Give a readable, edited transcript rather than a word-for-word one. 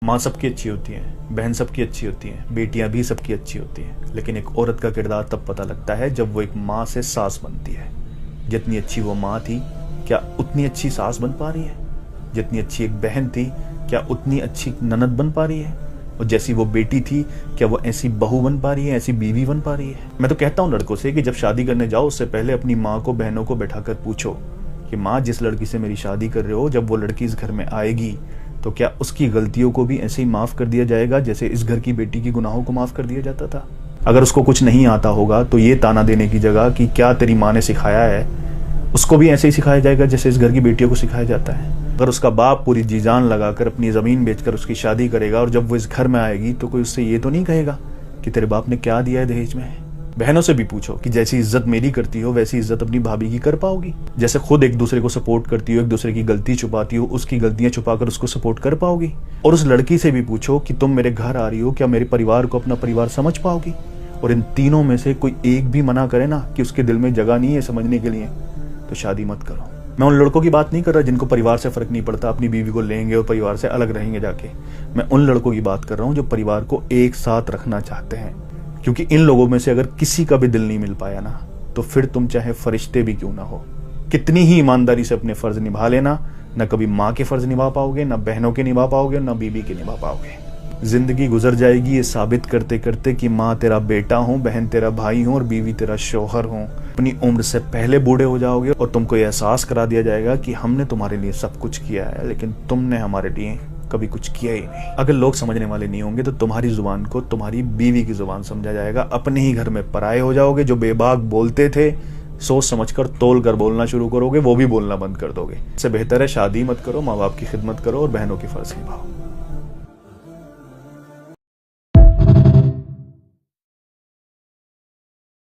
माँ सबकी अच्छी होती है, बहन सबकी अच्छी होती है, बेटियां भी सबकी अच्छी होती हैं, लेकिन एक औरत का किरदार तब पता लगता है जब वो एक माँ से सास बनती है। जितनी अच्छी वो माँ थी, क्या उतनी अच्छी सास बन पा रही है? जितनी अच्छी एक बहन थी, क्या उतनी अच्छी ननद बन पा रही है? और जैसी वो बेटी थी, क्या वो ऐसी बहू बन पा रही है, ऐसी बीवी बन पा रही है? मैं तो कहता हूँ लड़कों से कि जब शादी करने जाओ उससे पहले अपनी माँ को, बहनों को बैठाकर पूछो कि माँ, जिस लड़की से मेरी शादी कर रहे हो, जब वो लड़की इस घर में आएगी तो क्या उसकी गलतियों को भी ऐसे ही माफ कर दिया जाएगा जैसे इस घर की बेटी की गुनाहों को माफ कर दिया जाता था? अगर उसको कुछ नहीं आता होगा तो ये ताना देने की जगह कि क्या तेरी माँ ने सिखाया है, उसको भी ऐसे ही सिखाया जाएगा जैसे इस घर की बेटियों को सिखाया जाता है। अगर उसका बाप पूरी जी जान लगाकर अपनी जमीन बेचकर उसकी शादी करेगा और जब वो इस घर में आएगी तो कोई उससे ये तो नहीं कहेगा कि तेरे बाप ने क्या दिया है दहेज में? बहनों से भी पूछो कि जैसी इज्जत मेरी करती हो वैसी इज्जत अपनी भाभी की कर पाओगी? जैसे खुद एक दूसरे को सपोर्ट करती हो, एक दूसरे की गलती छुपाती हो, उसकी गलतियां छुपाकर उसको सपोर्ट कर पाओगी? और उस लड़की से भी पूछो कि तुम मेरे घर आ रही हो, क्या मेरे परिवार को अपना परिवार समझ पाओगी? और इन तीनों में से कोई एक भी मना करे ना कि उसके दिल में जगह नहीं है समझने के लिए, तो शादी मत करो। मैं उन लड़कों की बात नहीं कर रहा जिनको परिवार से फर्क नहीं पड़ता, अपनी बीवी को लेंगे और परिवार से अलग रहेंगे जाके। मैं उन लड़कों की बात कर रहा हूँ जो परिवार को एक साथ रखना चाहते हैं, क्योंकि इन लोगों में से अगर किसी का भी दिल नहीं मिल पाया ना, तो फिर तुम चाहे फरिश्ते भी क्यों ना हो, कितनी ही ईमानदारी से अपने फर्ज निभा लेना, न कभी माँ के फर्ज निभा पाओगे, न बहनों के निभा पाओगे, न बीबी के निभा पाओगे। जिंदगी गुजर जाएगी ये साबित करते करते कि माँ तेरा बेटा हूँ, बहन तेरा भाई हूँ और बीवी तेरा शौहर हूँ। अपनी उम्र से पहले बूढ़े हो जाओगे और तुमको ये एहसास करा दिया जाएगा कि हमने तुम्हारे लिए सब कुछ किया है, लेकिन तुमने हमारे लिए कभी कुछ किया ही नहीं। अगर लोग समझने वाले नहीं होंगे तो तुम्हारी जुबान को तुम्हारी बीवी की जुबान समझा जाएगा। अपने ही घर में पराये हो जाओगे। जो बेबाक बोलते थे, सोच समझकर तोल कर बोलना शुरू करोगे, वो भी बोलना बंद कर दोगे। इससे बेहतर है शादी मत करो, माँ बाप की खिदमत करो और बहनों की फर्ज निभाओ।